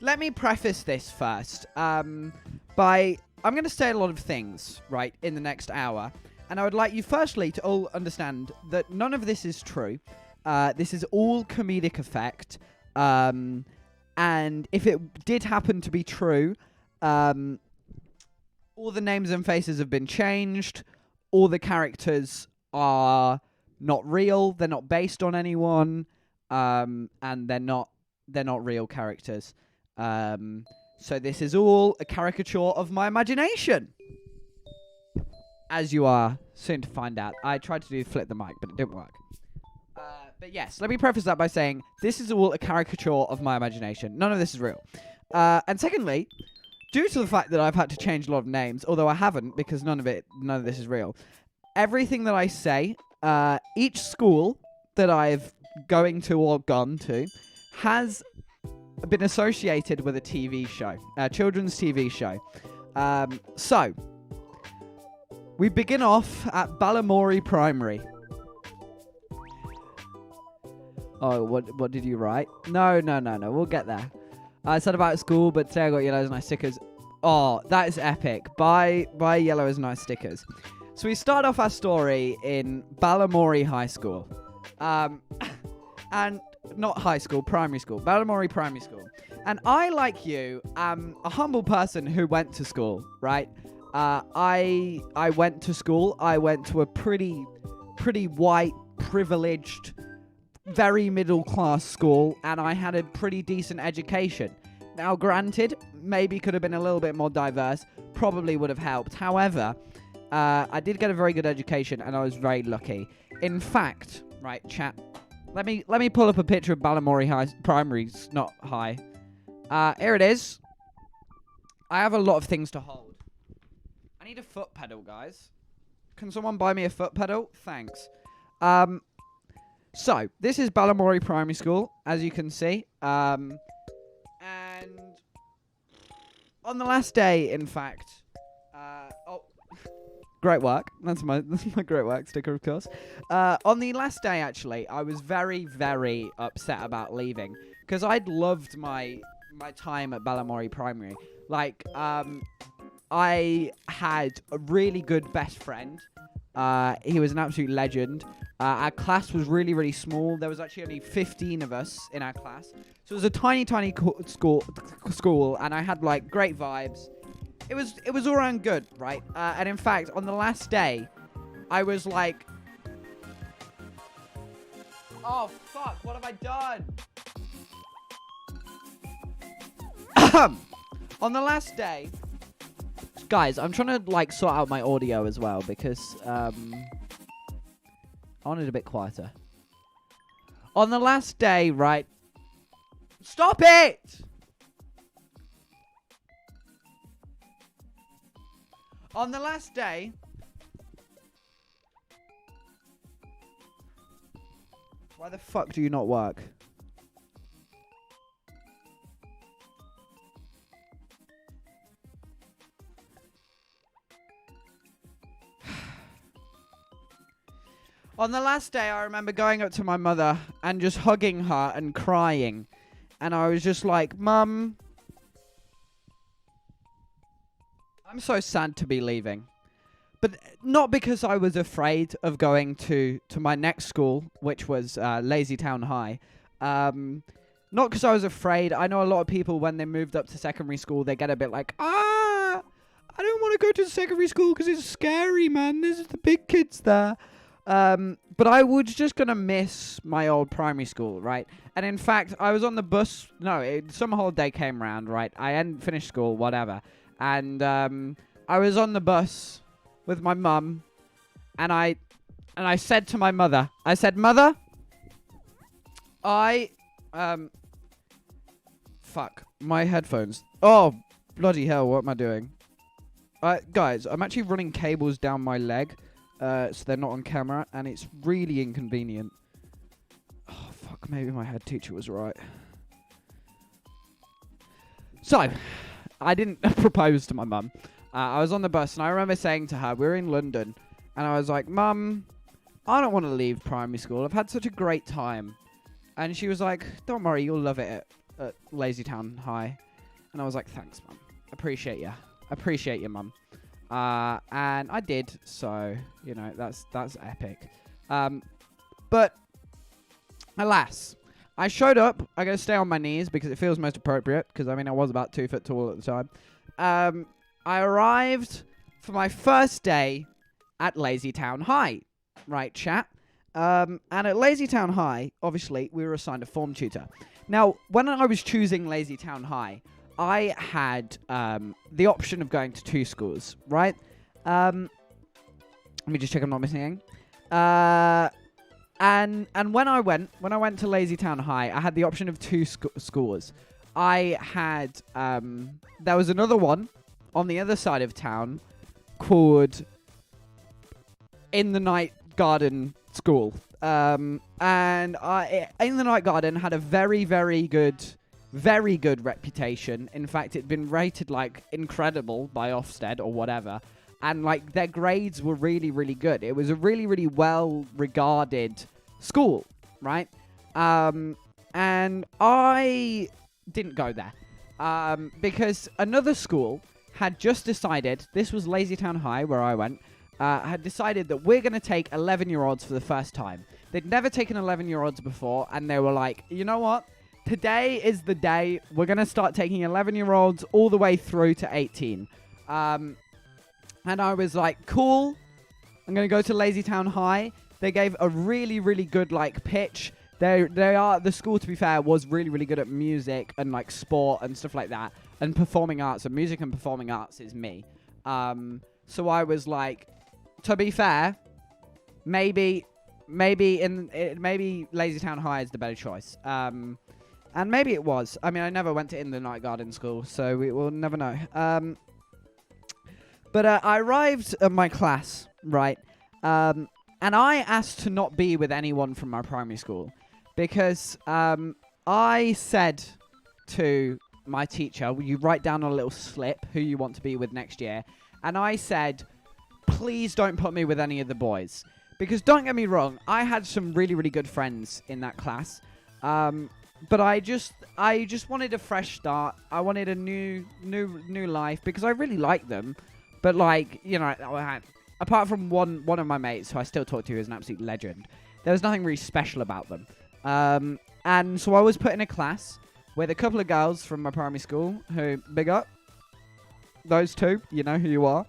let me preface this first by I'm going to say a lot of things, right, in the next hour. And I would like you, firstly, to all understand that none of this is true. This is all comedic effect. And if it did happen to be true, all the names and faces have been changed. All the characters are not real. They're not based on anyone. And they're not real characters. So this is all a caricature of my imagination. As you are soon to find out. I tried to do flip the mic, but it didn't work. But yes, let me preface that by saying this is all a caricature of my imagination. None of this is real. And secondly, due to the fact that I've had to change a lot of names, although I haven't because none of this is real, everything that I say, each school that I've going to or gone to has been associated with a TV show, a children's TV show. So, we begin off at Balamory Primary. Oh, what did you write? No. We'll get there. I said about school, but today I got yellows nice stickers. Oh, that is epic. Buy yellows nice stickers. So we start off our story in Balamory High School. And not high school, primary school. Balamory Primary School. And I, like you, am a humble person who went to school, right? I went to school. I went to a pretty white, privileged, very middle class school, and I had a pretty decent education. Now, granted, maybe could have been a little bit more diverse, probably would have helped. However, I did get a very good education, and I was very lucky. In fact, right, chat, let me pull up a picture of Balamory High Primary, not high. Here it is. I have a lot of things to hold. I need a foot pedal, guys. Can someone buy me a foot pedal? Thanks. So, this is Balamory Primary School, as you can see. And on the last day, in fact, great work. That's my great work sticker, of course. On the last day, actually, I was very, very upset about leaving because I'd loved my time at Balamory Primary. Like, I had a really good best friend. He was an absolute legend. Our class was really, really small. There was actually only 15 of us in our class. So it was a tiny, tiny school, and I had, like, great vibes. It was all around good, right? And in fact, on the last day, I was like, oh, fuck, what have I done? On the last day, guys, I'm trying to, like, sort out my audio as well, because, I wanted a bit quieter. On the last day, right? Stop it! On the last day... Why the fuck do you not work? On the last day, I remember going up to my mother and just hugging her and crying. And I was just like, Mum, I'm so sad to be leaving. But not because I was afraid of going to my next school, which was Lazytown High. Not because I was afraid. I know a lot of people, when they moved up to secondary school, they get a bit like, I don't want to go to secondary school because it's scary, man. There's the big kids there. But I was just going to miss my old primary school, right? And in fact, I was on the bus. No, some holiday came around, right? I hadn't finished school, whatever. And I was on the bus with my mum. And I said to my mother, I said, Mother, fuck, my headphones. Oh, bloody hell, what am I doing? Guys, I'm actually running cables down my leg. So they're not on camera, and it's really inconvenient. Oh, fuck, maybe my head teacher was right. So, I didn't propose to my mum. I was on the bus, and I remember saying to her, we were in London, and I was like, Mum, I don't want to leave primary school. I've had such a great time. And she was like, don't worry, you'll love it at Lazytown High. And I was like, thanks, Mum. Appreciate you, Mum. And I did, so, you know, that's epic. But, alas, I showed up. I gotta stay on my knees because it feels most appropriate, because, I mean, I was about 2 foot tall at the time. I arrived for my first day at Lazytown High. Right, chat? And at Lazytown High, obviously, we were assigned a form tutor. Now, when I was choosing Lazytown High, I had the option of going to 2 schools, right? Let me just check I'm not missing anything. And when I went to Lazytown High, I had the option of 2 schools. I had there was another one on the other side of town called In the Night Garden School. And I In the Night Garden had a very, very good reputation. In fact, it'd been rated like incredible by Ofsted or whatever. And like their grades were really, really good. It was a really, really well regarded school, right? And I didn't go there because another school had just decided, this was Lazytown High where I went, had decided that we're going to take 11-year-olds for the first time. They'd never taken 11-year-olds before, and they were like, you know what? Today is the day we're going to start taking 11-year-olds all the way through to 18. And I was like, cool. I'm going to go to Lazytown High. They gave a really, really good, like, pitch. The school, to be fair, was really, really good at music and, like, sport and stuff like that. And performing arts. And music and performing arts is me. So I was like, to be fair, maybe Lazytown High is the better choice. And maybe it was. I mean, I never went to In the Night Garden School, so we will never know. But I arrived at my class, right? And I asked to not be with anyone from my primary school because I said to my teacher, will you write down on a little slip who you want to be with next year? And I said, please don't put me with any of the boys. Because don't get me wrong, I had some really, really good friends in that class. But I just wanted a fresh start. I wanted a new life because I really liked them. But like, you know, apart from one of my mates who I still talk to, who is an absolute legend, there was nothing really special about them. And so I was put in a class with a couple of girls from my primary school who, big up, those 2, you know who you are.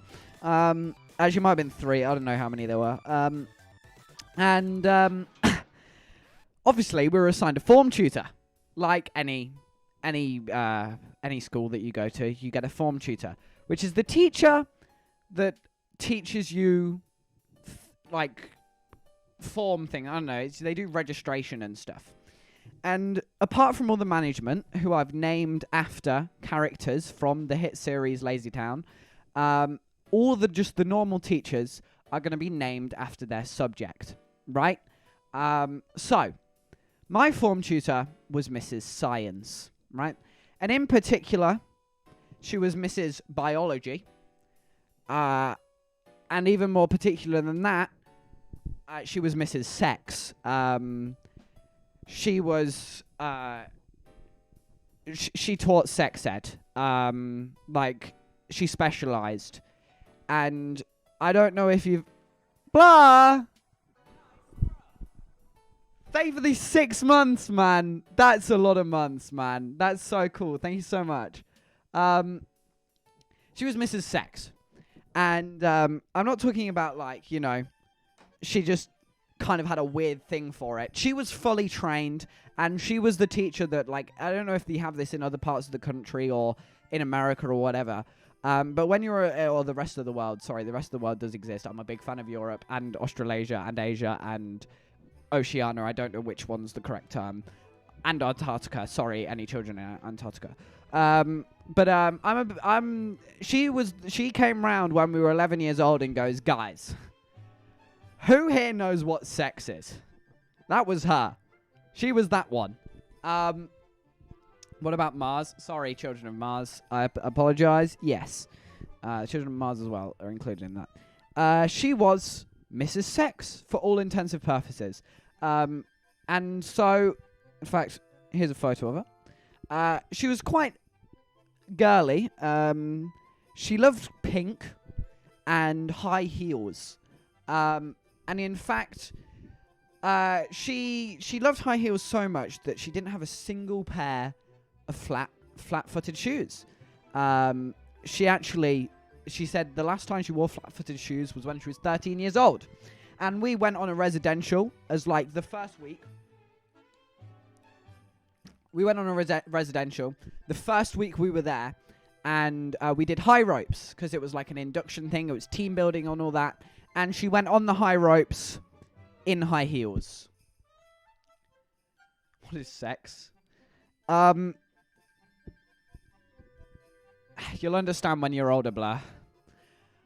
Actually, might have been 3. I don't know how many there were. Obviously, we were assigned a form tutor. Like any school that you go to, you get a form tutor, which is the teacher that teaches you, like, form thing. I don't know. They do registration and stuff. And apart from all the management, who I've named after characters from the hit series Lazytown, all the normal teachers are going to be named after their subject, right? So, my form tutor was Mrs. Science, right? And in particular, she was Mrs. Biology. And even more particular than that, she was Mrs. Sex. She was, she taught sex ed. Like, she specialized. And I don't know if you've... Blah! Thank you for these 6 months, man. That's a lot of months, man. That's so cool. Thank you so much. She was Mrs. Sex. And I'm not talking about, like, you know, she just kind of had a weird thing for it. She was fully trained, and she was the teacher that, like, I don't know if they have this in other parts of the country or in America or whatever. But when you're, or the rest of the world, sorry, the rest of the world does exist. I'm a big fan of Europe and Australasia and Asia and Oceania. I don't know which one's the correct term. And Antarctica. Sorry, any children in Antarctica. She came round when we were 11 years old and goes, guys, who here knows what sex is? That was her. She was that one. What about Mars? Sorry, Children of Mars. I apologize. Yes. Children of Mars as well are included in that. She was Mrs. Sex for all intensive purposes. And so, in fact, here's a photo of her. She was quite girly. She loved pink and high heels. And in fact, she loved high heels so much that she didn't have a single pair of flat-footed shoes. She said the last time she wore flat-footed shoes was when she was 13 years old. And we went on a residential as like the first week. We went on a residential. The first week we were there, and we did high ropes because it was like an induction thing. It was team building and all that. And she went on the high ropes in high heels. What is sex? You'll understand when you're older, Blair.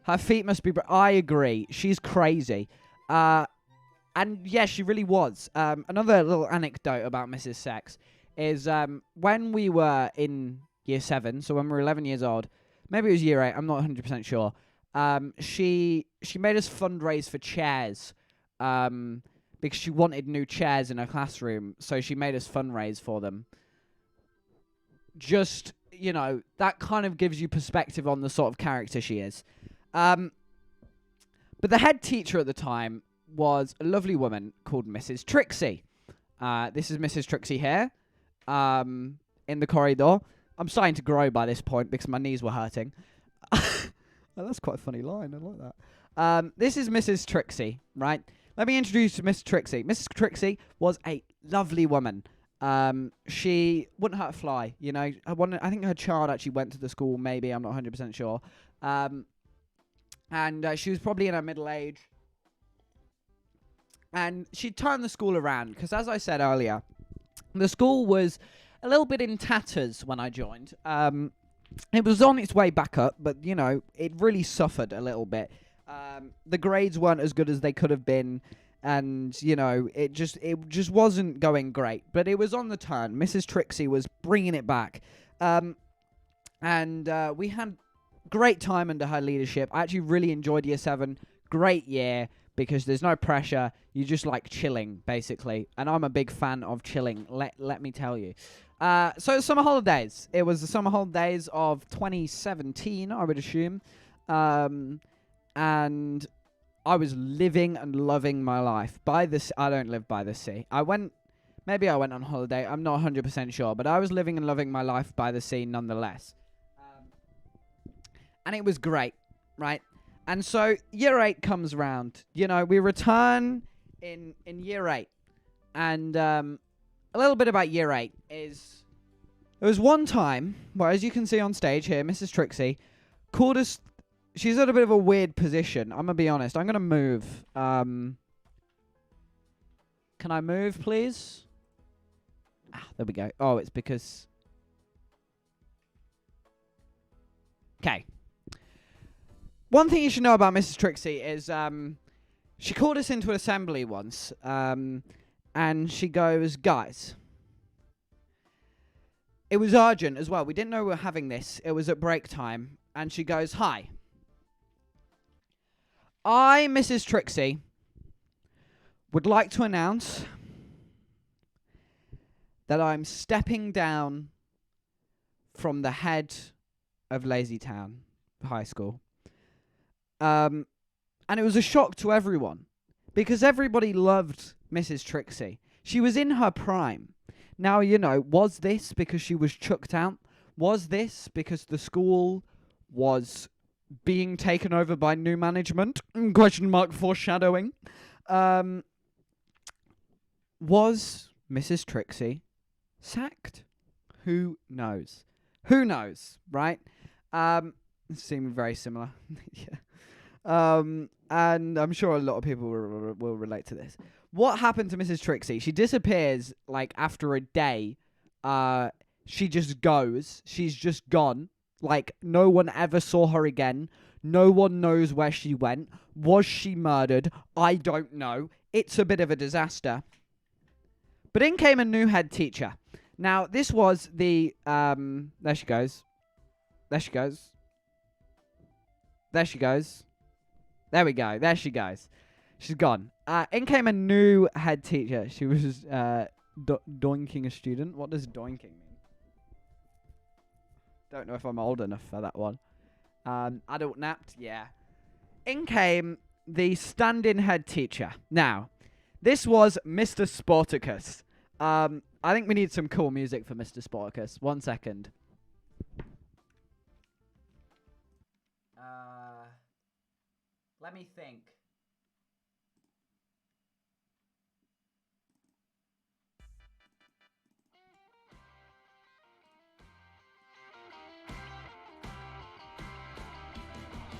Her feet must be... I agree. She's crazy. And yeah, she really was. Another little anecdote about Mrs. Sex is when we were in year 7, so when we were 11 years old, maybe it was year 8, I'm not 100% sure, she made us fundraise for chairs because she wanted new chairs in her classroom, so she made us fundraise for them. Just, you know, that kind of gives you perspective on the sort of character she is. But the head teacher at the time was a lovely woman called Mrs. Trixie. This is Mrs. Trixie here, in the corridor. I'm starting to grow by this point because my knees were hurting. Oh, that's quite a funny line. I like that. This is Mrs. Trixie, right? Let me introduce Miss Trixie. Mrs. Trixie was a lovely woman. She wouldn't hurt a fly, you know. I think her child actually went to the school, maybe. I'm not 100% sure. And she was probably in her middle age. And she turned the school around, because as I said earlier, the school was a little bit in tatters when I joined. It was on its way back up, but, you know, it really suffered a little bit. The grades weren't as good as they could have been, and, you know, it just wasn't going great. But it was on the turn. Mrs. Trixie was bringing it back. And we had great time under her leadership. I actually really enjoyed year 7. Great year, because there's no pressure. You just like chilling, basically. And I'm a big fan of chilling, let me tell you. So summer holidays. It was the summer holidays of 2017, I would assume. And I was living and loving my life. I don't live by the sea. Maybe I went on holiday. I'm not 100% sure. But I was living and loving my life by the sea nonetheless. And it was great, right? And so year 8 comes round. You know, we return in year 8. And a little bit about year 8 is... There was one time where, as you can see on stage here, Mrs. Trixie called us... She's at a bit of a weird position. I'm going to be honest. I'm going to move. Can I move, please? There we go. Oh, it's because... Okay. One thing you should know about Mrs. Trixie is she called us into assembly once, and she goes, guys, it was urgent as well. We didn't know we were having this. It was at break time. And she goes, hi. I, Mrs. Trixie, would like to announce that I'm stepping down from the head of Lazytown High School. And it was a shock to everyone, because everybody loved Mrs. Trixie. She was in her prime. Now, you know, was this because she was chucked out? Was this because the school was being taken over by new management? Question mark, foreshadowing. Was Mrs. Trixie sacked? Who knows? Who knows, right? Seem very similar. Yeah. And I'm sure a lot of people will relate to this. What happened to Mrs. Trixie? She disappears, like, after a day. She just goes. She's just gone. Like, no one ever saw her again. No one knows where she went. Was she murdered? I don't know. It's a bit of a disaster. But in came a new head teacher. Now, this was the... there she goes. There she goes. There she goes. There we go. There she goes. She's gone. In came a new head teacher. She was doinking a student. What does doinking mean? Don't know if I'm old enough for that one. Adult napped, yeah. In came the stand-in head teacher. Now, this was Mr. Sporticus. I think we need some cool music for Mr. Sporticus. 1 second. Let me think.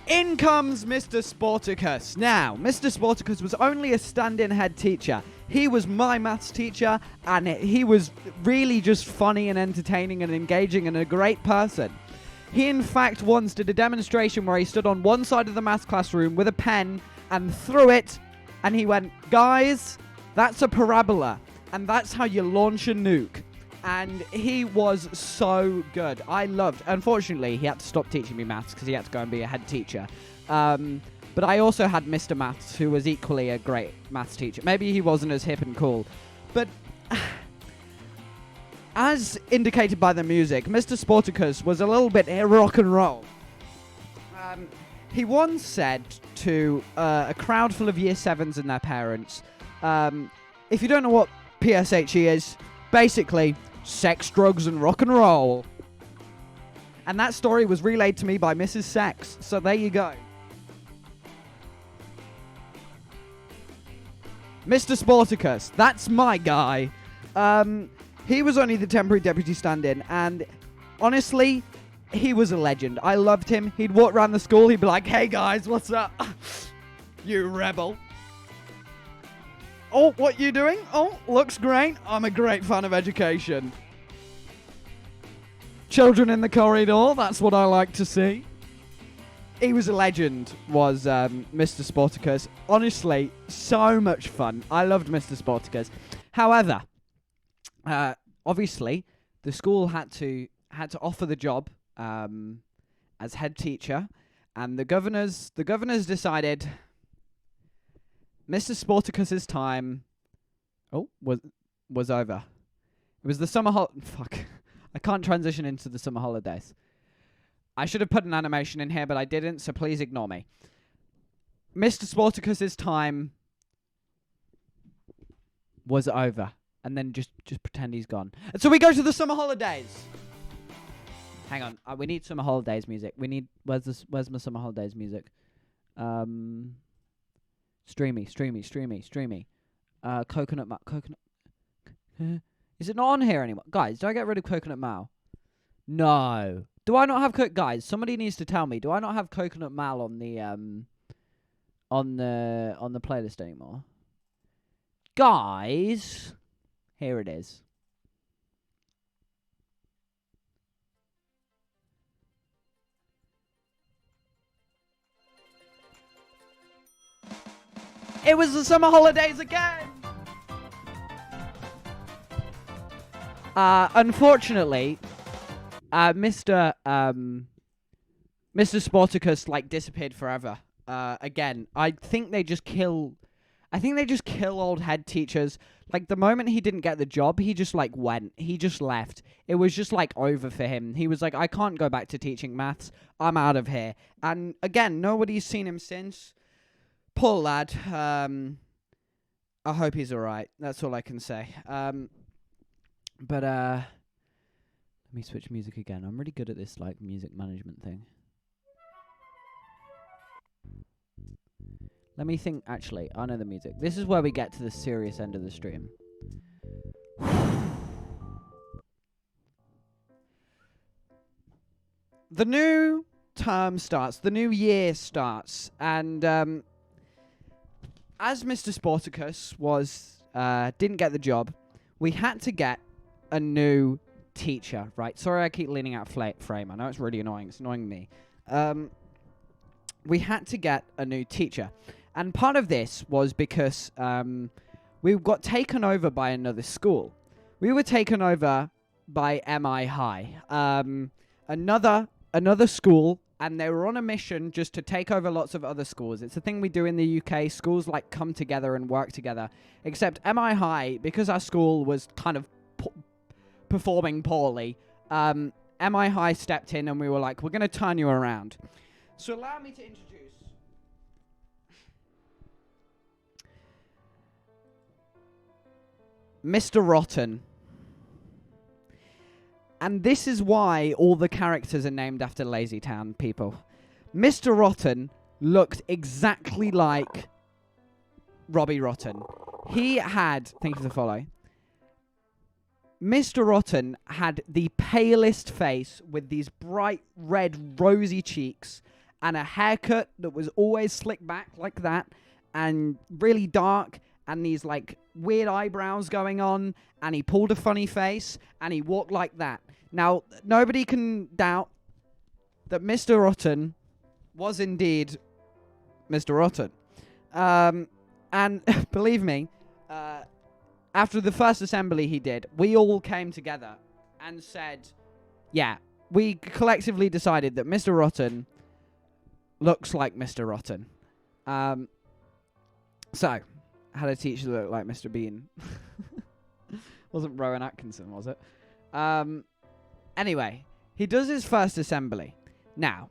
In comes Mr. Sporticus. Now, Mr. Sporticus was only a stand-in head teacher. He was my maths teacher, and he was really just funny and entertaining and engaging and a great person. He, in fact, once did a demonstration where he stood on one side of the maths classroom with a pen and threw it, and he went, "Guys, that's a parabola, and that's how you launch a nuke." And he was so good. I loved. Unfortunately, he had to stop teaching me maths because he had to go and be a head teacher. But I also had Mr. Maths, who was equally a great maths teacher. Maybe he wasn't as hip and cool, but as indicated by the music, Mr. Sporticus was a little bit rock and roll. He once said to a crowd full of year 7s and their parents, if you don't know what PSHE is, basically sex, drugs, and rock and roll. And that story was relayed to me by Mrs. Sex, so there you go. Mr. Sporticus, that's my guy. He was only the temporary deputy stand-in, and honestly, he was a legend. I loved him. He'd walk around the school, he'd be like, "Hey guys, what's up? You rebel. Oh, what you doing? Oh, looks great. I'm a great fan of education. Children in the corridor, that's what I like to see." He was a legend, was Mr. Sporticus. Honestly, so much fun. I loved Mr. Sporticus. However, obviously, the school had to offer the job as head teacher, and the governors decided Mr. Sporticus's time was over. It was the summer fuck. I can't transition into the summer holidays. I should have put an animation in here, but I didn't, so please ignore me. Mr. Sporticus's time was over. And then just pretend he's gone. And so we go to the summer holidays. Hang on. We need summer holidays music. Where's my summer holidays music? Streamy. Coconut. Is it not on here anymore? Guys, do I get rid of Coconut Mal? No. Do I not have guys? Somebody needs to tell me. Do I not have Coconut Mal on the playlist anymore? Guys, here it is. It was the summer holidays again. Unfortunately, Mr. Sporticus disappeared forever. Again, I think they just kill old head teachers. The moment he didn't get the job, he just went. He just left. It was just over for him. He was like, "I can't go back to teaching maths. I'm out of here." And again, nobody's seen him since. Poor lad. I hope he's alright. That's all I can say. But let me switch music again. I'm really good at this music management thing. Let me think. Actually, I know the music. This is where we get to the serious end of the stream. The new term starts. The new year starts. And as Mr. Sporticus didn't get the job, we had to get a new teacher, right? Sorry I keep leaning out frame. I know it's really annoying. It's annoying me. We had to get a new teacher. And part of this was because we got taken over by another school. We were taken over by MI High. Another school, and they were on a mission just to take over lots of other schools. It's a thing we do in the UK. Schools come together and work together. Except MI High, because our school was kind of performing poorly, MI High stepped in and we were like, we're going to turn you around. So allow me to introduce Mr. Rotten. And this is why all the characters are named after Lazy Town people. Mr. Rotten looked exactly like Robbie Rotten. He had, thank you for the follow. Mr. Rotten had the palest face with these bright red rosy cheeks and a haircut that was always slicked back like that and really dark and these like weird eyebrows going on, and he pulled a funny face and he walked like that. Now, nobody can doubt that Mr. Rotten was indeed Mr. Rotten. And believe me, after the first assembly he did, we all came together and said, yeah, we collectively decided that Mr. Rotten looks like Mr. Rotten. So, how did a teacher look like Mr. Bean? Wasn't Rowan Atkinson, was it? Anyway, he does his first assembly. Now,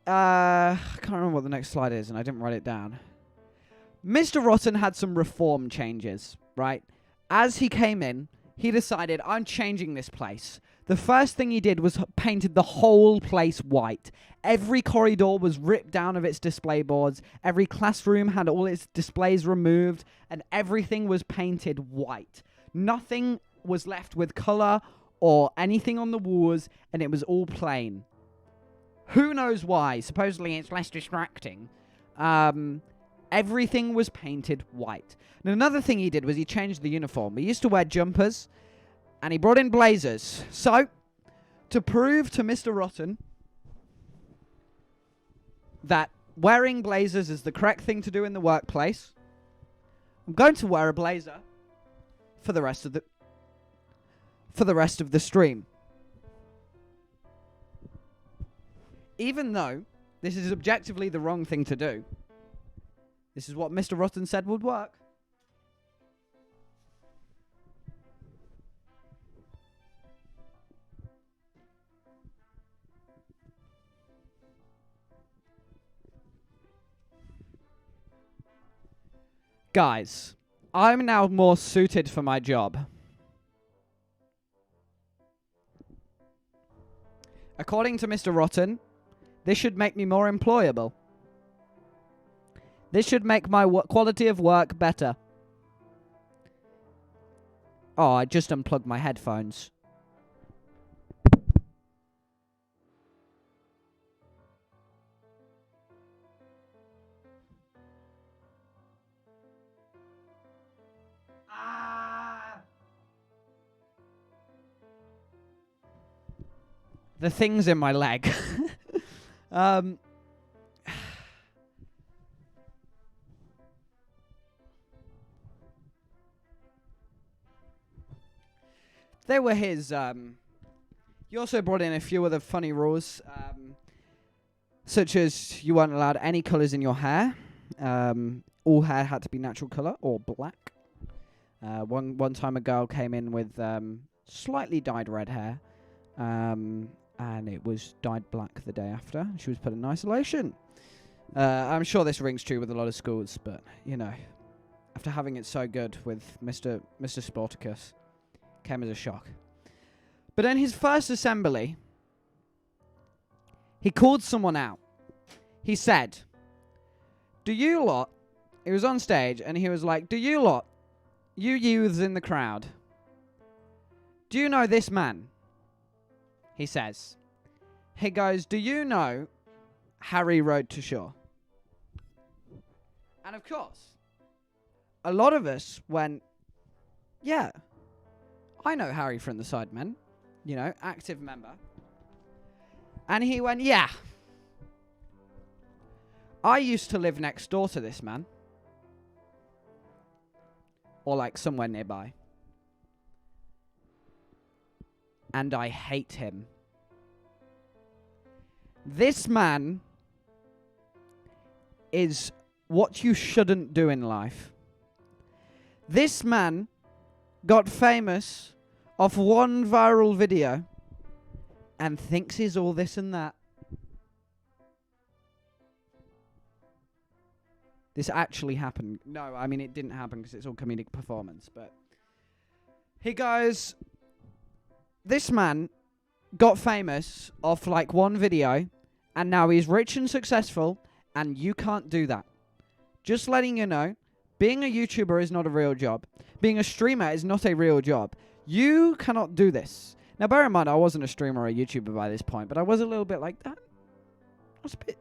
I can't remember what the next slide is, and I didn't write it down. Mr. Rotten had some reform changes, right? As he came in, he decided, I'm changing this place. The first thing he did was painted the whole place white. Every corridor was ripped down of its display boards. Every classroom had all its displays removed, and everything was painted white. Nothing was left with color or anything on the walls, and it was all plain. Who knows why? Supposedly it's less distracting. Everything was painted white. And another thing he did was he changed the uniform. We used to wear jumpers, and he brought in blazers. So, to prove to Mr. Rotten that wearing blazers is the correct thing to do in the workplace, I'm going to wear a blazer for the rest of the stream. Even though this is objectively the wrong thing to do, this is what Mr. Rotten said would work. Guys, I'm now more suited for my job. According to Mr. Rotten, this should make me more employable. This should make my quality of work better. Oh, I just unplugged my headphones. The thing's in my leg. They were his. He also brought in a few other funny rules, such as you weren't allowed any colours in your hair. All hair had to be natural colour or black. One time a girl came in with slightly dyed red hair, and it was dyed black the day after. She was put in isolation. I'm sure this rings true with a lot of schools, but, you know, after having it so good with Mr. Sporticus, came as a shock. But in his first assembly, he called someone out. He said, do you lot, he was on stage, and he was like, do you lot, you youths in the crowd, do you know this man? He says. He goes, do you know Harry Road to Shore? And of course, a lot of us went, yeah, I know Harry from the Sidemen, you know, active member. And he went, yeah, I used to live next door to this man. Or like somewhere nearby. And I hate him. This man is what you shouldn't do in life. This man got famous off one viral video and thinks he's all this and that. This actually happened. No, I mean, it didn't happen because it's all comedic performance. But he goes, this man got famous off like one video, and now he's rich and successful, and you can't do that. Just letting you know, being a YouTuber is not a real job. Being a streamer is not a real job. You cannot do this. Now, bear in mind, I wasn't a streamer or a YouTuber by this point, but I was a little bit like that. I was a bit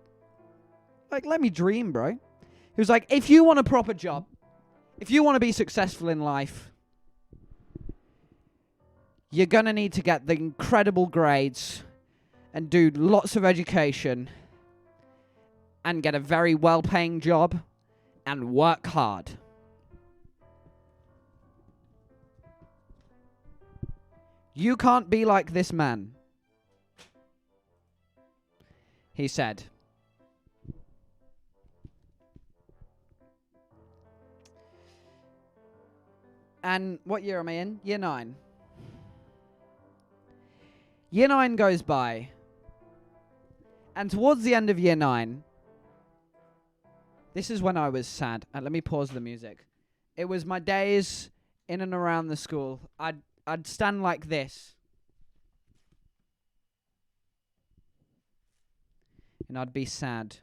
like, let me dream, bro. He was like, if you want a proper job, if you want to be successful in life, you're going to need to get the incredible grades and do lots of education and get a very well-paying job and work hard. You can't be like this man, he said. And what year am I in? Year 9. Year 9 goes by. And towards the end of year 9, this is when I was sad. Let me pause the music. It was my days in and around the school. I'd stand like this. And I'd be sad.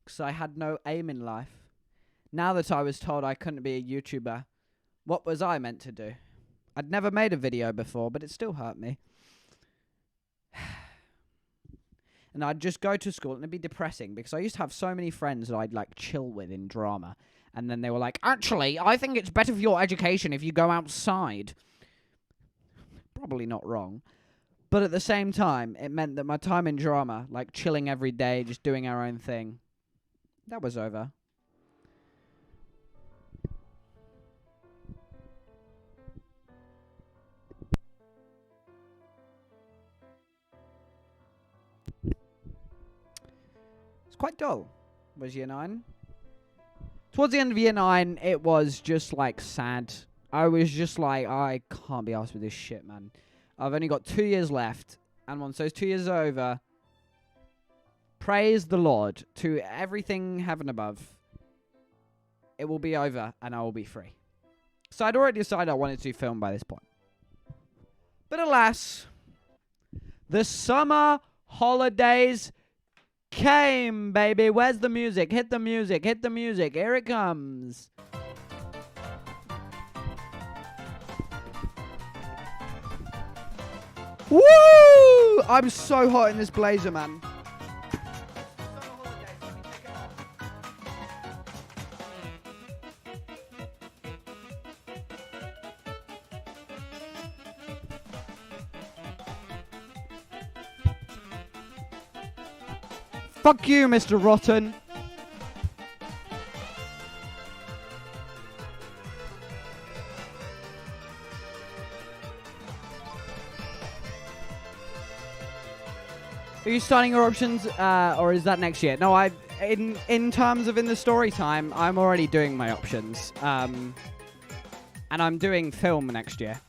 Because I had no aim in life. Now that I was told I couldn't be a YouTuber, what was I meant to do? I'd never made a video before, but it still hurt me. And I'd just go to school and it'd be depressing because I used to have so many friends that I'd like chill with in drama. And then they were like, actually, I think it's better for your education if you go outside. Probably not wrong. But at the same time, it meant that my time in drama, like chilling every day, just doing our own thing, that was over. It's quite dull, was year 9. Towards the end of year 9, it was just like sad. I was just like, I can't be arsed with this shit, man. I've only got 2 years left, and once those 2 years are over, praise the Lord to everything heaven above. It will be over, and I will be free. So I'd already decided I wanted to film by this point. But alas, the summer holidays came, baby. Where's the music? Hit the music. Hit the music. Here it comes. Woo! I'm so hot in this blazer, man. Fuck you, Mr. Rotten. Are you starting your options, or is that next year? No, in terms of in the story time, I'm already doing my options, and I'm doing film next year.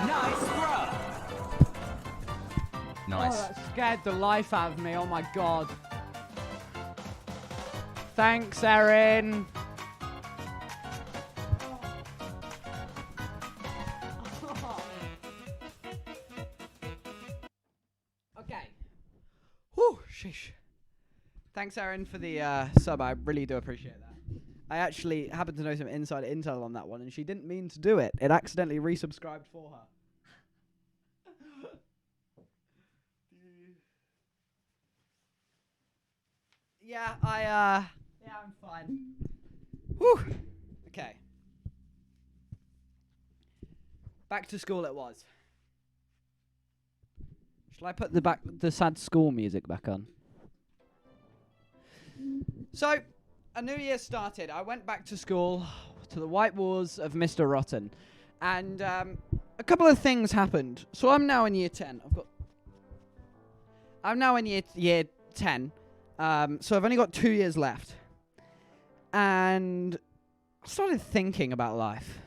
Nice throw. Nice. Oh, that scared the life out of me. Oh my god. Thanks, Erin. Okay. Whew, sheesh. Thanks, Erin, for the sub. I really do appreciate that. I actually happen to know some inside intel on that one, and she didn't mean to do it. It accidentally resubscribed for her. Yeah, I'm fine. Whew. Okay. Back to school it was. Shall I put the sad school music back on? So, a new year started. I went back to school, to the white walls of Mr. Rotten. And a couple of things happened. So I'm now in year 10. I'm now in year 10. So I've only got 2 years left. And I started thinking about life.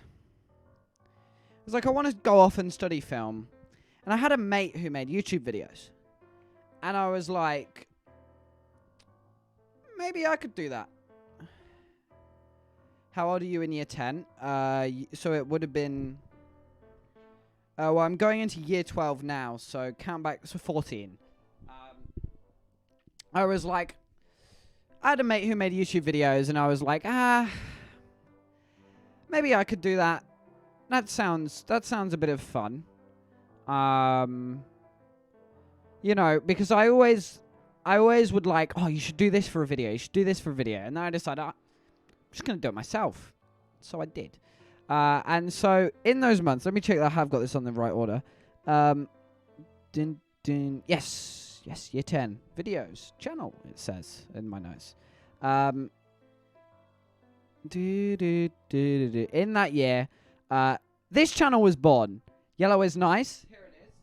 It was like, I want to go off and study film. And I had a mate who made YouTube videos. And I was like, maybe I could do that. How old are you in year 10? So it would have been... well, I'm going into year 12 now, so count back, so 14. I was like... I had a mate who made YouTube videos, and I was like, maybe I could do that. That sounds a bit of fun. You know, because I always would like, oh, you should do this for a video. You should do this for a video. And then I decided, I'm just going to do it myself. So I did. And so in those months, let me check that I have got this on the right order. Yes, year 10. Videos, channel, it says in my notes. In that year, this channel was born. Yellow is nice. Here it is.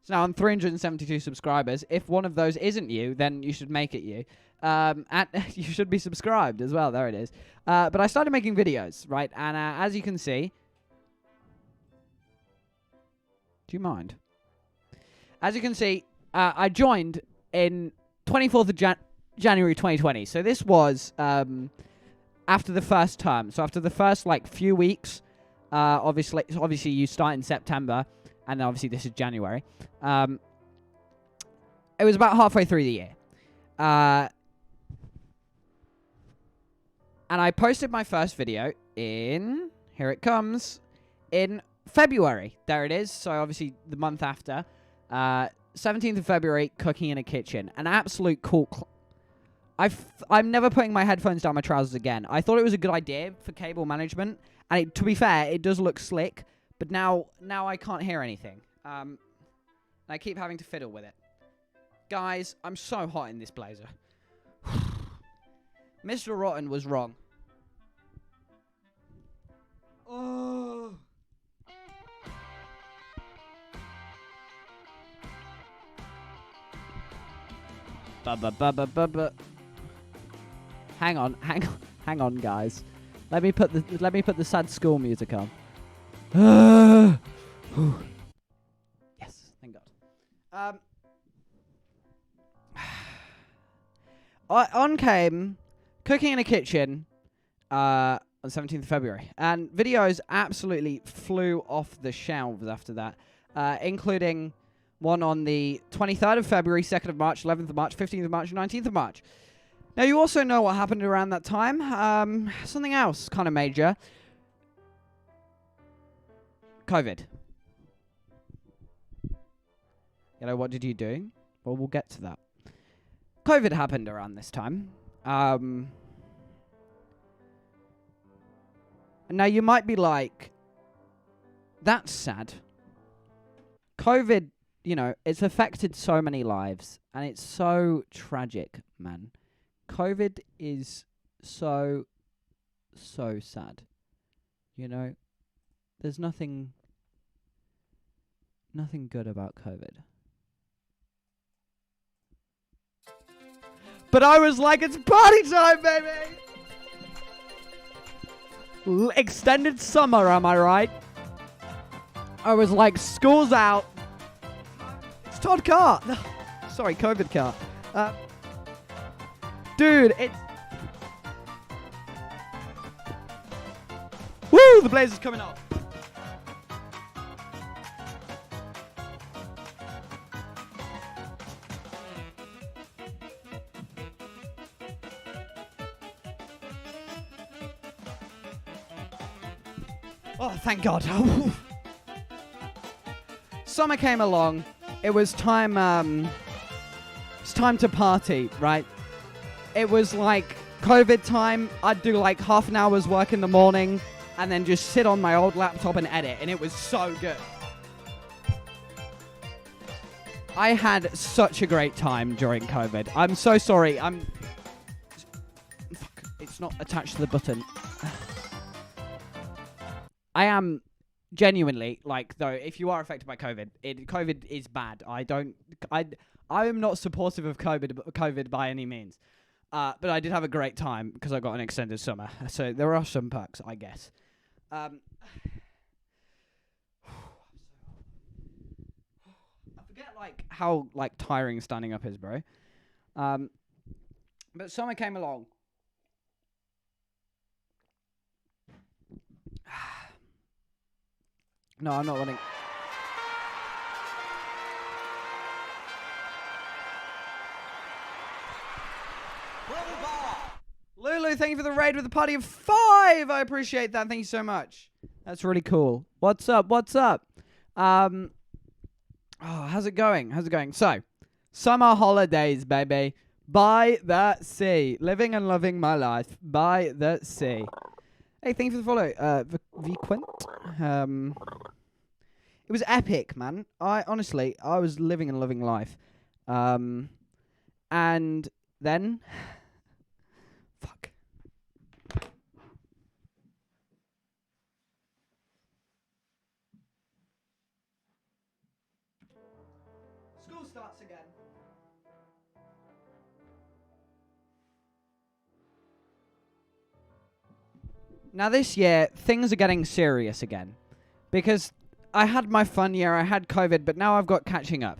So now on 372 subscribers. If one of those isn't you, then you should make it you. And you should be subscribed as well. There it is. But I started making videos, right? And as you can see... Do you mind? As you can see, I joined in 24th of January 2020. So this was after the first term. So after the first, like, few weeks... obviously you start in September, and obviously this is January. It was about halfway through the year. And I posted my first video in, here it comes, in February. There it is. So obviously the month after, 17th of February, cooking in a kitchen. An absolute cool... I'm never putting my headphones down my trousers again. I thought it was a good idea for cable management. And to be fair, it does look slick, but now I can't hear anything. I keep having to fiddle with it. Guys, I'm so hot in this blazer. Mr. Rotten was wrong. Oh. Hang on, guys. Let me put the sad school music on. Yes, thank God. On came cooking in a kitchen on 17th of February, and videos absolutely flew off the shelves after that, including one on the 23rd of February, 2nd of March, 11th of March, 15th of March, and 19th of March. Now, you also know what happened around that time. Something else kind of major. COVID. You know, what did you do? Well, we'll get to that. COVID happened around this time. Now, you might be like, that's sad. COVID, you know, it's affected so many lives, and it's so tragic, man. COVID is so sad. You know, there's nothing good about COVID. But I was like, it's party time, baby! Extended summer, am I right? I was like, school's out. It's Todd Cart. Sorry, COVID Cart. Dude, it's... Woo! The blazer's coming off. Oh, thank God. Summer came along. It was time, it's time to party, right? It was like COVID time. I'd do like half an hour's work in the morning and then just sit on my old laptop and edit, and it was so good. I had such a great time during COVID. I'm so sorry. Fuck, it's not attached to the button. I am genuinely, like, though, if you are affected by COVID, COVID is bad. I am not supportive of COVID by any means. But I did have a great time because I got an extended summer. So there are some perks, I guess. I forget how tiring standing up is, bro. But summer came along. No, I'm not running. Lulu, thank you for the raid with a party of 5. I appreciate that. Thank you so much. That's really cool. What's up? What's up? How's it going? How's it going? So, summer holidays, baby. By the sea. Living and loving my life by the sea. Hey, thank you for the follow. Vquint. It was epic, man. I was living and loving life. And then... Fuck. School starts again. Now this year, things are getting serious again. Because I had my fun year, I had COVID, but now I've got catching up.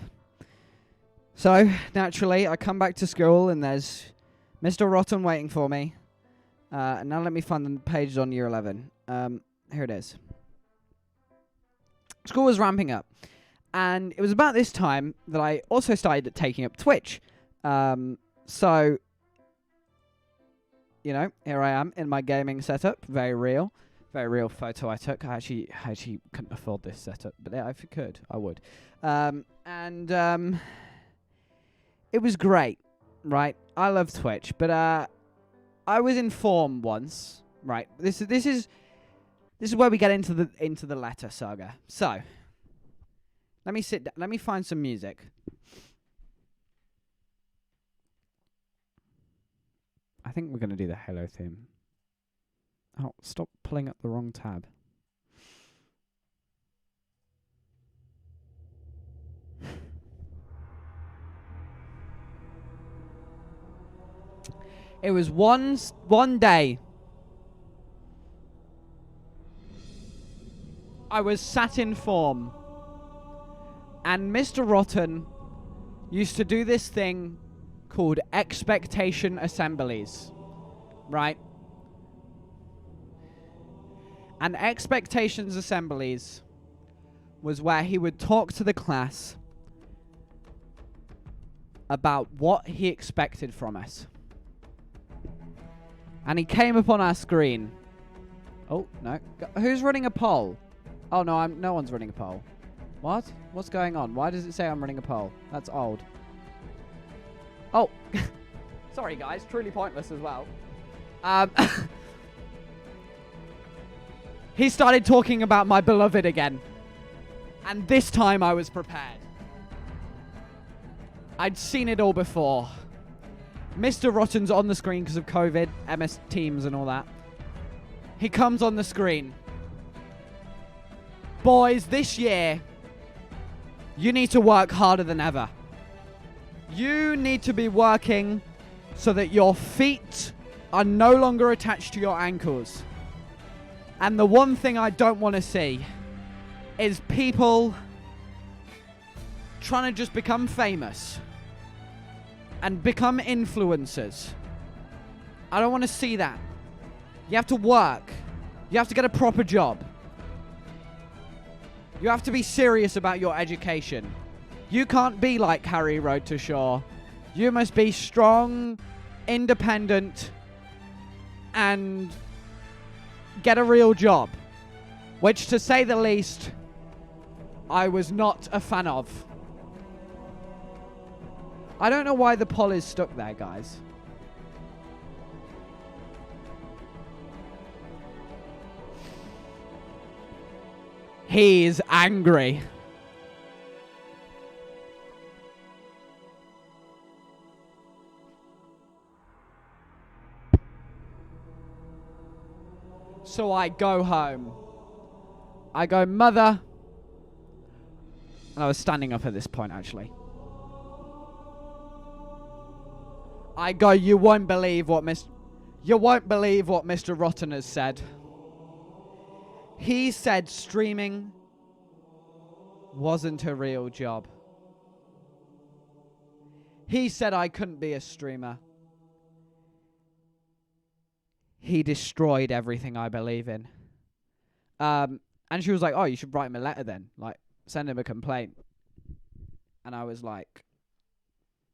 So, naturally, I come back to school and there's Mr. Rotten waiting for me. And now let me find the page on year 11. Here it is. School was ramping up. And it was about this time that I also started taking up Twitch. So, you know, here I am in my gaming setup. Very real photo I took. I actually couldn't afford this setup, but yeah, if I could, I would. It was great, right? I love Twitch, but I was in form once, right? This is where we get into the letter saga. So, let me sit down. Let me find some music. I think we're going to do the Hello theme. Oh, stop pulling up the wrong tab. It was one day. I was sat in form. And Mr. Rotten used to do this thing called expectation assemblies. Right? And expectations assemblies was where he would talk to the class about what he expected from us. And he came up on our screen. Oh, no. Who's running a poll? Oh, no, no one's running a poll. What? What's going on? Why does it say I'm running a poll? That's old. Oh. Sorry, guys. Truly pointless as well. He started talking about my beloved again. And this time I was prepared. I'd seen it all before. Mr. Rotten's on the screen because of COVID, MS Teams and all that. He comes on the screen. Boys, this year, you need to work harder than ever. You need to be working so that your feet are no longer attached to your ankles. And the one thing I don't want to see is people trying to just become famous and become influencers. I don't want to see that. You have to work. You have to get a proper job. You have to be serious about your education. You can't be like Harry Road to Shore. You must be strong, independent, and get a real job. Which, to say the least, I was not a fan of. I don't know why the poll is stuck there, guys. He's angry. So I go home. I go, Mother. And I was standing up at this point, actually. I go, you won't believe what Mr. Rotten has said. He said streaming wasn't a real job. He said I couldn't be a streamer. He destroyed everything I believe in. And she was like, oh, you should write him a letter then. Like, send him a complaint. And I was like,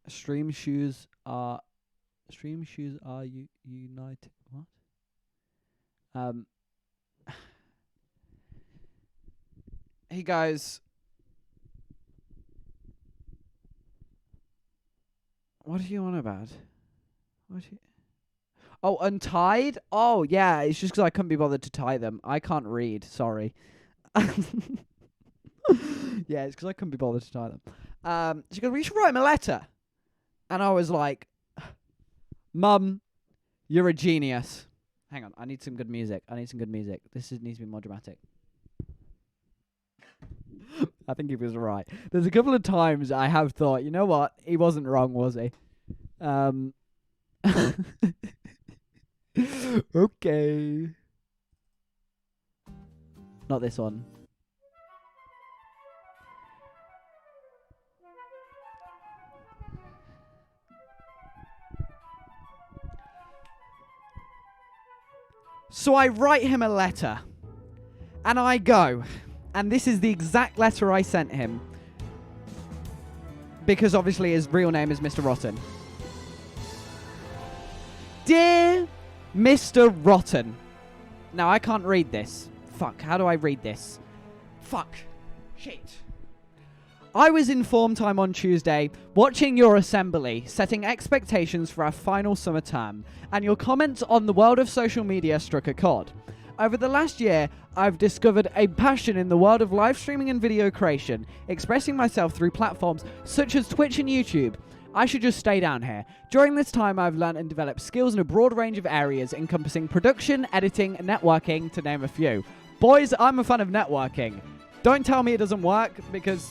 stream shoes are united. What? He goes, what are you on about? Oh, untied? Oh, yeah, it's just because I couldn't be bothered to tie them. I can't read, sorry. Yeah, it's because I couldn't be bothered to tie them. She goes, we should write him a letter. And I was like, Mum, you're a genius. Hang on, I need some good music. This needs to be more dramatic. I think he was right. There's a couple of times I have thought, you know what? He wasn't wrong, was he? Okay. Not this one. So I write him a letter. And I go. And this is the exact letter I sent him. Because obviously his real name is Mr. Rotten. Dear Mr. Rotten. Now I can't read this. Fuck, how do I read this? Fuck. Shit. I was in form time on Tuesday, watching your assembly, setting expectations for our final summer term, and your comments on the world of social media struck a chord. Over the last year, I've discovered a passion in the world of live streaming and video creation, expressing myself through platforms such as Twitch and YouTube. I should just stay down here. During this time, I've learned and developed skills in a broad range of areas encompassing production, editing, networking, to name a few. Boys, I'm a fan of networking. Don't tell me it doesn't work, because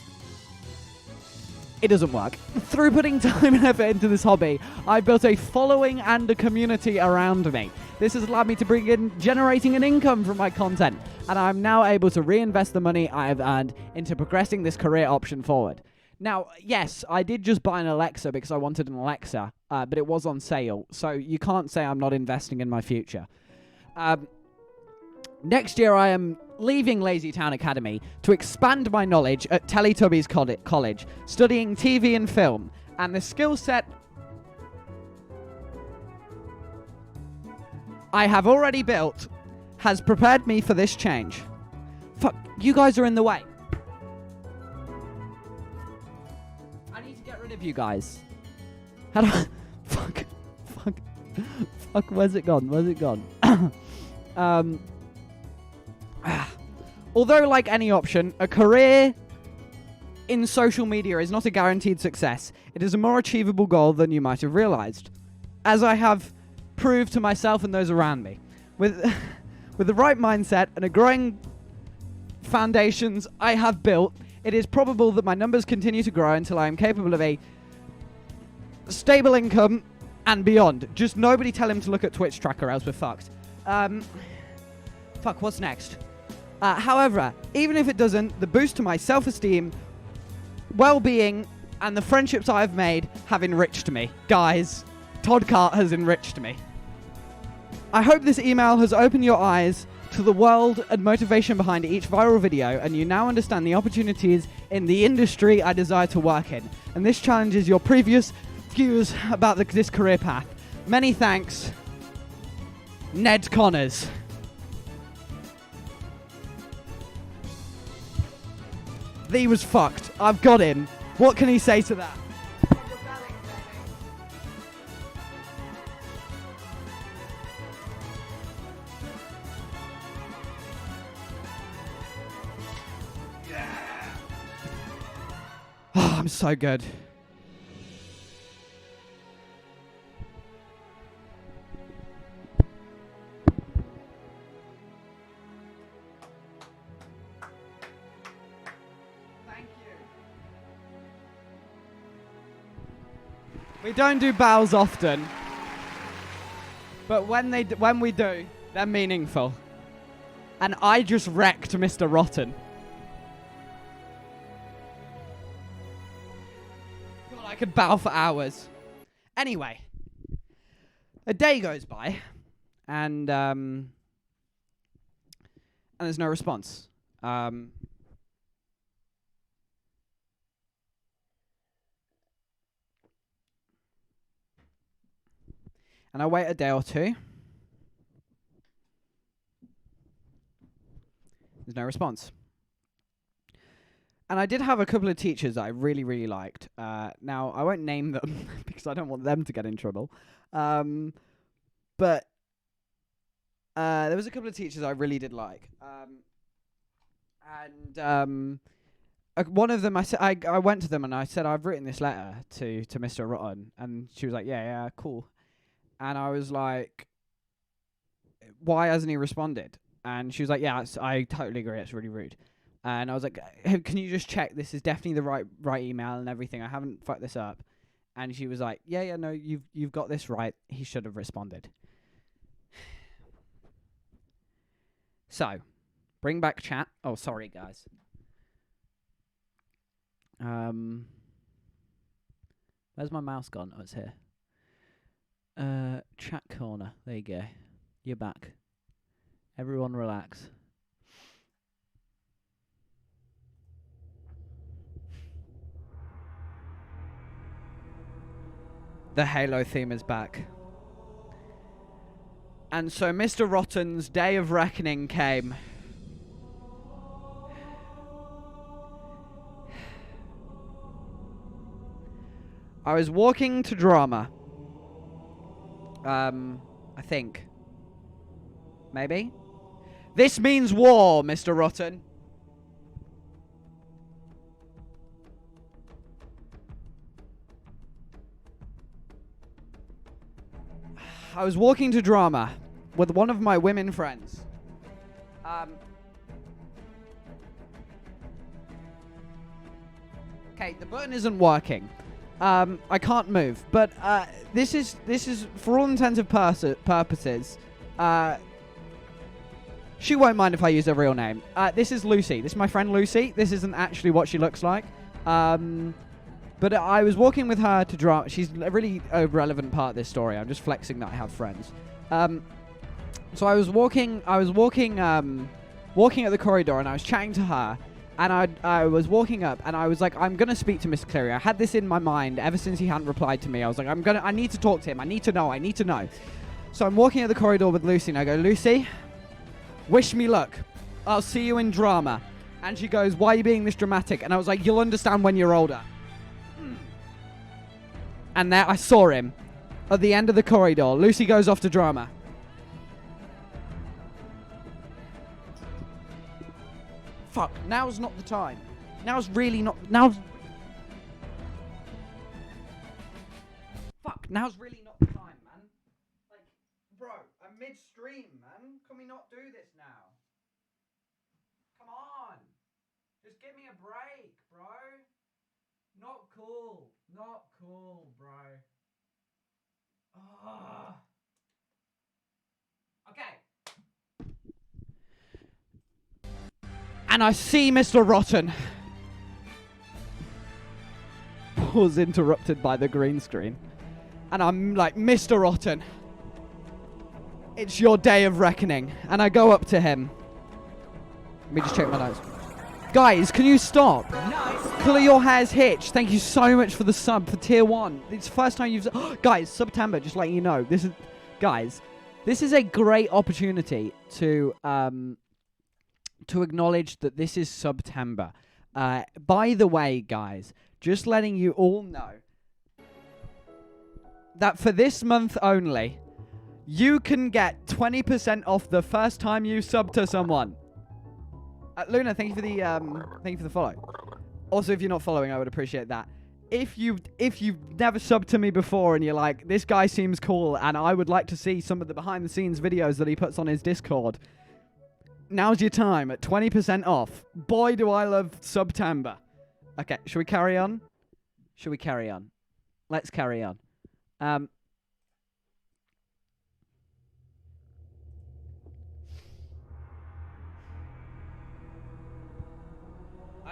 it doesn't work. Through putting time and effort into this hobby, I've built a following and a community around me. This has allowed me to bring in generating an income from my content, and I'm now able to reinvest the money I have earned into progressing this career option forward. Now, yes, I did just buy an Alexa because I wanted an Alexa, but it was on sale, so you can't say I'm not investing in my future. Next year, I am leaving Lazytown Academy to expand my knowledge at Teletubbies College, studying TV and film, and the skill set I have already built has prepared me for this change. Fuck, you guys are in the way. I need to get rid of you guys. How do I... Fuck, where's it gone? Although, like any option, a career in social media is not a guaranteed success. It is a more achievable goal than you might have realized, as I have proved to myself and those around me. With the right mindset and a growing foundations I have built, it is probable that my numbers continue to grow until I am capable of a stable income and beyond. Just nobody tell him to look at Twitch tracker, else we're fucked. Fuck, what's next? However, even if it doesn't, the boost to my self-esteem, well-being, and the friendships I have made have enriched me. Guys, Todd Cart has enriched me. I hope this email has opened your eyes to the world and motivation behind each viral video, and you now understand the opportunities in the industry I desire to work in. And this challenges your previous views about this career path. Many thanks, Ned Connors. He was fucked. I've got him. What can he say to that? Oh, I'm so good. Thank you. We don't do bows often, but when we do, they're meaningful. And I just wrecked Mr. Rotten. God, I could bow for hours. Anyway, a day goes by, and there's no response. And I wait a day or two. There's no response. And I did have a couple of teachers that I really, really liked. Now, I won't name them because I don't want them to get in trouble. But there was a couple of teachers I really did like. One of them, I went to them and I said, I've written this letter to Mr. Rotten. And she was like, yeah, cool. And I was like, why hasn't he responded? And she was like, yeah, I totally agree. It's really rude. And I was like, hey, can you just check this is definitely the right email and everything? I haven't fucked this up. And she was like, yeah, no, you've got this right. He should have responded. So, bring back chat. Oh, sorry, guys. Where's my mouse gone? Oh, it's here. Chat corner. There you go. You're back. Everyone relax. The Halo theme is back. And so Mr. Rotten's day of reckoning came. I was walking to drama. I think. Maybe? This means war, Mr. Rotten. I was walking to drama with one of my women friends. Okay, the button isn't working. I can't move, but this is for all intents and purposes. She won't mind if I use her real name. This is Lucy. This is my friend Lucy. This isn't actually what she looks like. But I was walking with her to drama. She's a really relevant part of this story. I'm just flexing that I have friends. So I was walking at the corridor, and I was chatting to her. And I was walking up, and I was like, I'm going to speak to Mr. Cleary. I had this in my mind ever since he hadn't replied to me. I was like, I need to talk to him. I need to know. So I'm walking at the corridor with Lucy, and I go, Lucy, wish me luck. I'll see you in drama. And she goes, why are you being this dramatic? And I was like, you'll understand when you're older. And there I saw him at the end of the corridor. Lucy goes off to drama. Fuck, now's not the time. Now's really not... Fuck, now's really not the time, man. Like, bro, I'm midstream, man. Can we not do this now? Come on. Just give me a break, bro. Not cool. Not cool, bro. Ugh. Okay. And I see Mr. Rotten. Was interrupted by the green screen. And I'm like, Mr. Rotten, it's your day of reckoning. And I go up to him. Let me just check my notes. Guys, can you stop? Nice. Colour your hair's Hitch. Thank you so much for the sub for tier 1. It's the first time you've... Guys, September, just letting you know. This is a great opportunity to acknowledge that this is September. By the way, guys, just letting you all know that for this month only, you can get 20% off the first time you sub to someone. Luna, thank you for the follow. Also, if you're not following, I would appreciate that. If you've never subbed to me before and you're like, this guy seems cool and I would like to see some of the behind the scenes videos that he puts on his Discord, now's your time at 20% off. Boy, do I love September. Okay, should we carry on? Let's carry on. I've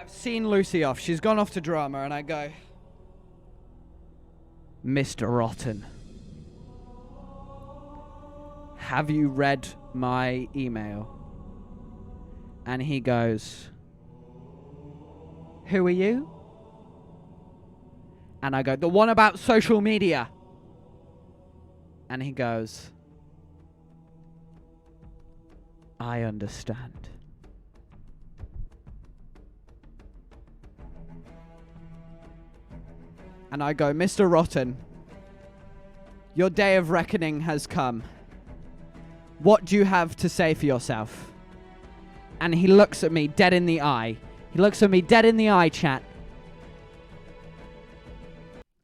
seen Lucy off. She's gone off to drama, and I go, Mr. Rotten, have you read my email? And he goes, who are you? And I go, the one about social media. And he goes, I understand. And I go, Mr. Rotten, your day of reckoning has come. What do you have to say for yourself? And he looks at me dead in the eye. He looks at me dead in the eye, chat.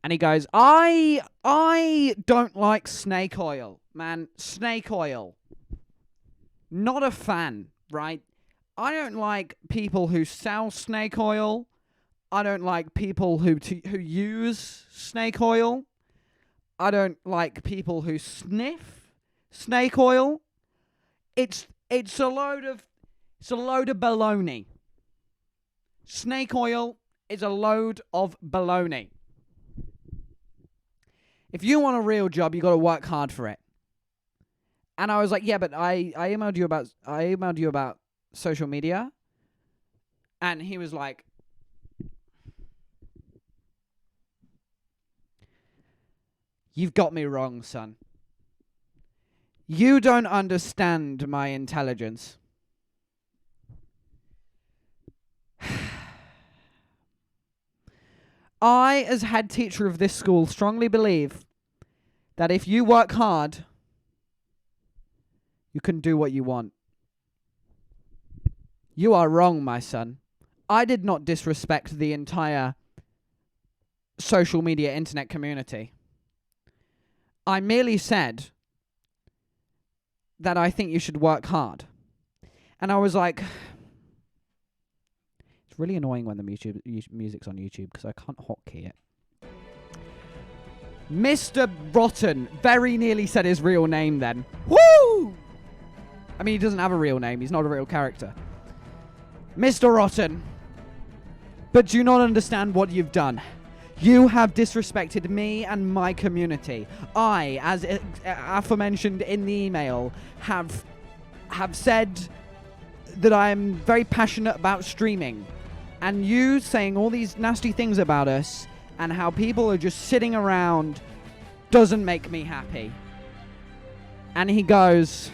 And he goes, I don't like snake oil, man. Snake oil. Not a fan, right? I don't like people who sell snake oil. I don't like people who use snake oil. I don't like people who sniff snake oil. It's a load of baloney. Snake oil is a load of baloney. If you want a real job, you got to work hard for it. And I was like, yeah, but I emailed you about social media. And he was like, you've got me wrong, son. You don't understand my intelligence. I, as head teacher of this school, strongly believe that if you work hard, you can do what you want. You are wrong, my son. I did not disrespect the entire social media internet community. I merely said that I think you should work hard. And I was like, it's really annoying when the music's on YouTube because I can't hotkey it. Mr. Rotten very nearly said his real name then. Woo! I mean, he doesn't have a real name. He's not a real character. Mr. Rotten, but do you not understand what you've done? You have disrespected me and my community. I, as aforementioned in the email, have said that I am very passionate about streaming. And you saying all these nasty things about us and how people are just sitting around doesn't make me happy. And he goes,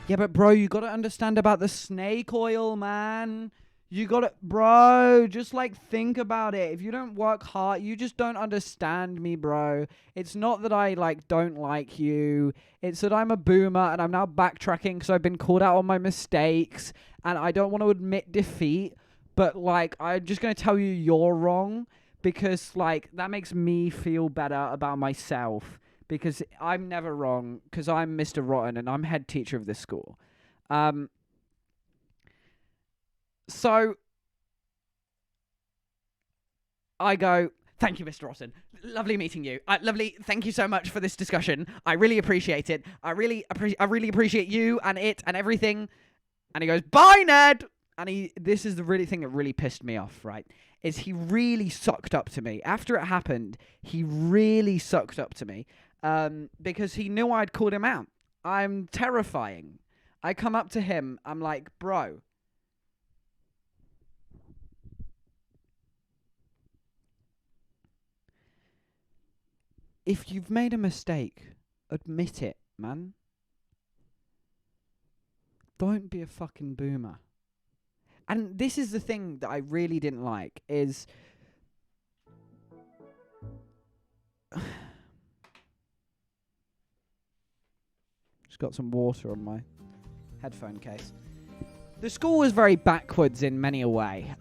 yeah, but bro, you got to understand about the snake oil, man. You got to, bro, just like think about it. If you don't work hard, you just don't understand me, bro. It's not that I like don't like you. It's that I'm a boomer and I'm now backtracking because I've been called out on my mistakes and I don't want to admit defeat. But like, I'm just going to tell you you're wrong because like that makes me feel better about myself because I'm never wrong because I'm Mr. Rotten and I'm head teacher of this school. So I go, thank you, Mr. Rotten. Lovely meeting you. Lovely. Thank you so much for this discussion. I really appreciate it. I really appreciate you and it and everything. And he goes, bye, Ned. And this is the really thing that really pissed me off, right? Is he really sucked up to me. After it happened, he really sucked up to me because he knew I'd called him out. I'm terrifying. I come up to him. I'm like, bro. If you've made a mistake, admit it, man. Don't be a fucking boomer. And this is the thing that I really didn't like, is... Just got some water on my headphone case. The school was very backwards in many a way.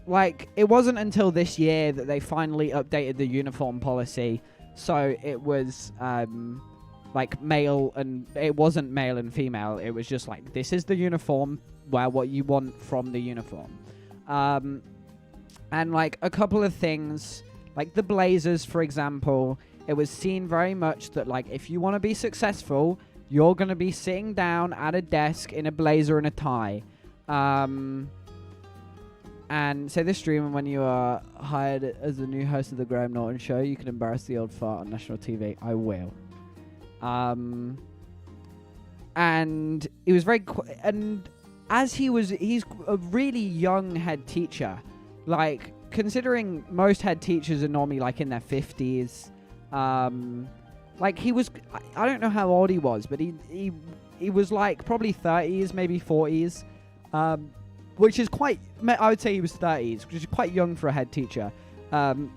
Like, it wasn't until this year that they finally updated the uniform policy. So it was, like, male and... It wasn't male and female. It was just like, this is the uniform. Wear what you want from the uniform. And, like, a couple of things... Like, the blazers, for example... it was seen very much that, like, if you want to be successful, you're going to be sitting down at a desk in a blazer and a tie. And say this stream, and when you are hired as the new host of the Graham Norton Show, you can embarrass the old fart on national TV. I will. And he was very and as he's a really young head teacher. Like, considering most head teachers are normally like in their 50s. Like, he was, I don't know how old he was, but he was like probably 30s, maybe 40s. Which is quite, I would say he was 30s, which is quite young for a head teacher. So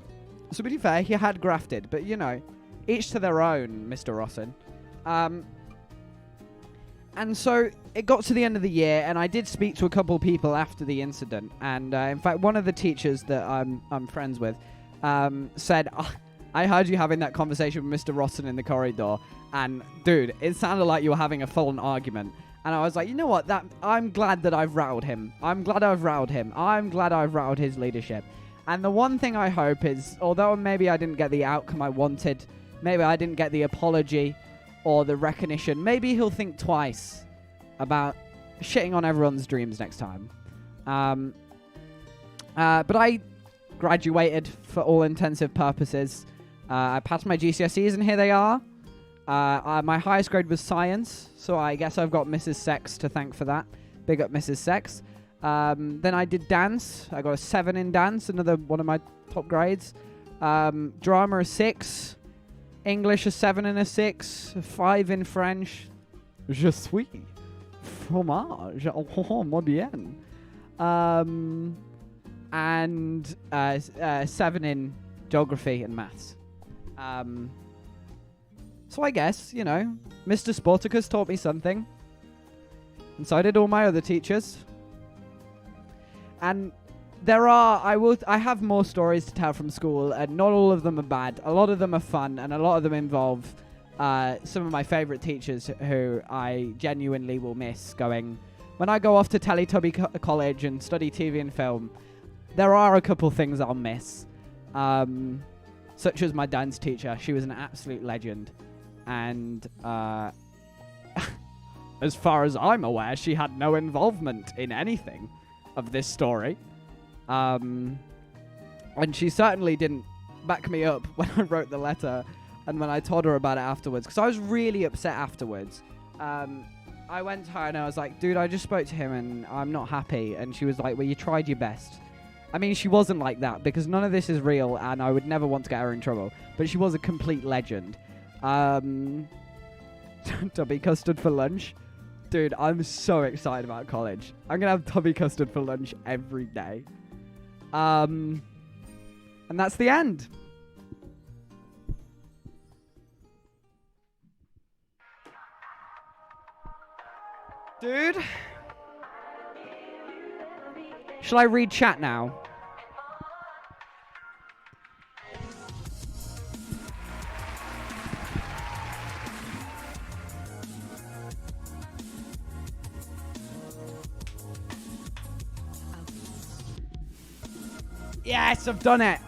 to be fair, he had grafted, but you know, each to their own, Mr. Rossen. And so it got to the end of the year, and I did speak to a couple of people after the incident. And in fact, one of the teachers that I'm friends with said, I heard you having that conversation with Mr. Rossen in the corridor, and dude, it sounded like you were having a full-on argument. And I was like, you know what? I'm glad that I've rattled him. I'm glad I've rattled his leadership. And the one thing I hope is, although maybe I didn't get the outcome I wanted, maybe I didn't get the apology or the recognition, maybe he'll think twice about shitting on everyone's dreams next time. But I graduated for all intensive purposes. I passed my GCSEs, and here they are. My highest grade was science, so I guess I've got Mrs. Sex to thank for that. Big up Mrs. Sex. Then I did dance. I got a 7 in dance, another one of my top grades. Drama a 6. English a 7 and a 6. A 5 in French. Je suis. Fromage. Oh, muy bien. And 7 in geography and maths. So I guess, you know, Mr. Sporticus taught me something. And so did all my other teachers. And I have more stories to tell from school, and not all of them are bad. A lot of them are fun, and a lot of them involve some of my favourite teachers who I genuinely will miss going. When I go off to Teletubby College and study TV and film, there are a couple things I'll miss. Such as my dance teacher. She was an absolute legend. And as far as I'm aware, she had no involvement in anything of this story. And she certainly didn't back me up when I wrote the letter and when I told her about it afterwards, because I was really upset afterwards. I went to her and I was like, dude, I just spoke to him and I'm not happy. And she was like, well, you tried your best. I mean, she wasn't like that, because none of this is real and I would never want to get her in trouble. But she was a complete legend. Tubby custard for lunch. Dude, I'm so excited about college. I'm going to have tubby custard for lunch every day. And that's the end. Dude. Shall I read chat now? Yes, I've done it.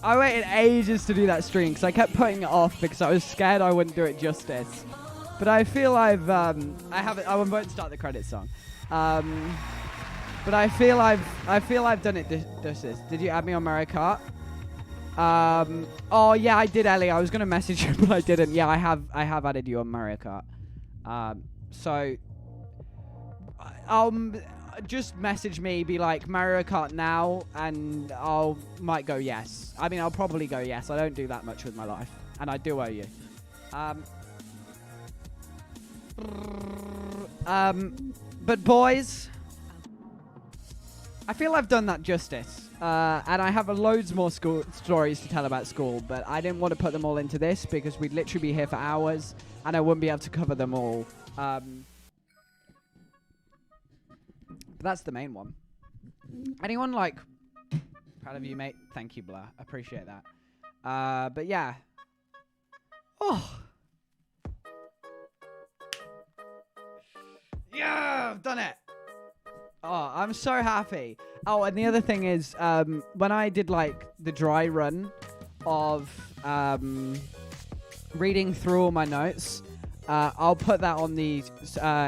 I waited ages to do that stream because I kept putting it off because I was scared I wouldn't do it justice. But I feel I won't start the credits song. But I feel I've done it justice. Did you add me on Mario Kart? Oh yeah, I did, Ellie. I was gonna message you, but I didn't. Yeah, I have added you on Mario Kart. So just message me, be like Mario Kart now, and might go yes. I mean, I'll probably go yes. I don't do that much with my life, and I do owe you. But boys, I feel I've done that justice, and I have loads more school stories to tell about school, but I didn't want to put them all into this because we'd literally be here for hours, and I wouldn't be able to cover them all. But that's the main one. Anyone proud of you, mate? Thank you, Blur. Appreciate that. But yeah. Oh. Yeah, I've done it. Oh, I'm so happy. Oh, and the other thing is, when I did the dry run of reading through all my notes. I'll put that on the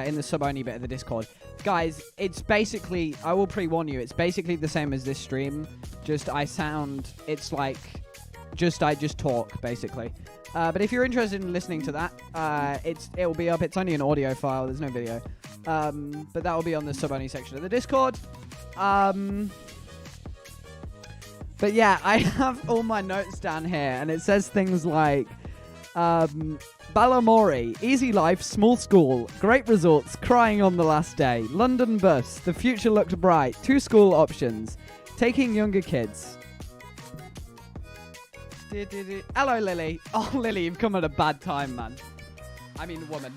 in the sub-only bit of the Discord. Guys, it's basically, I will pre-warn you, it's basically the same as this stream. Just it's like, I just talk, basically. But if you're interested in listening to that, it will be up. It's only an audio file. There's no video. But that will be on the sub-only section of the Discord. But yeah, I have all my notes down here, and it says things like, Balamori, easy life, small school, great results, crying on the last day, London bus, the future looked bright, 2 school options, taking younger kids. Hello, Lily. Oh, Lily, you've come at a bad time, man. I mean, woman.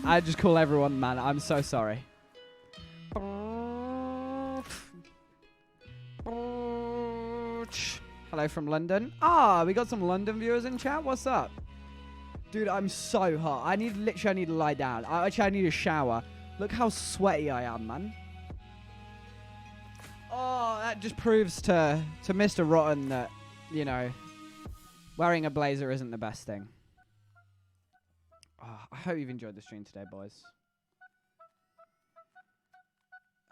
I just call everyone man. I'm so sorry. Hello from London. We got some London viewers in chat. What's up? Dude, I'm so hot. I need to lie down. I need a shower. Look how sweaty I am, man. Oh, that just proves to Mr. Rotten that, you know, wearing a blazer isn't the best thing. Oh, I hope you've enjoyed the stream today, boys.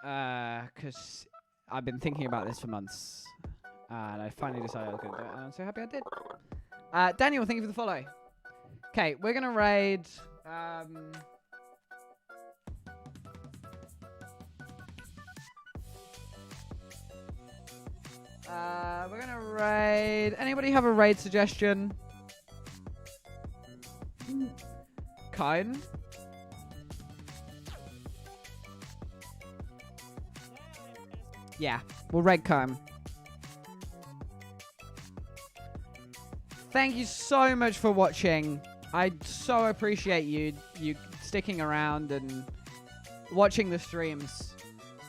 Because I've been thinking about this for months. And I finally decided I was going to do it. And I'm so happy I did. Daniel, thank you for the follow. Okay, we're going to raid... we're going to raid... Anybody have a raid suggestion? Kine? Yeah, we'll raid Kine. Thank you so much for watching. I so appreciate you sticking around and watching the streams.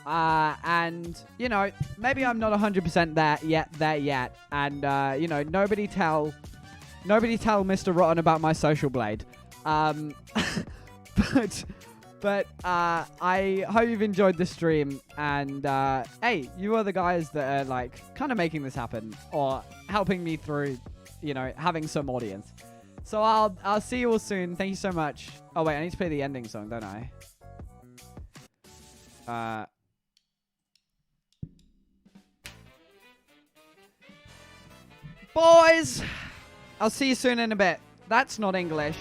And, you know, maybe I'm not 100% there yet. And, you know, nobody tell Mr. Rotten about my social blade. But I hope you've enjoyed the stream. And, hey, you are the guys that are, like, kind of making this happen. Or helping me through, you know, having some audience. So I'll see you all soon. Thank you so much. Oh, wait, I need to play the ending song, don't I? Boys, I'll see you soon in a bit. That's not English.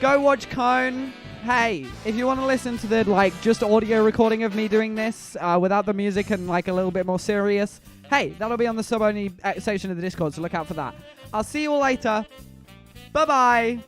Go watch Cone. Hey, if you want to listen to the, like, just audio recording of me doing this without the music and, like, a little bit more serious, hey, that'll be on the sub-only section of the Discord, so look out for that. I'll see you all later. Bye-bye.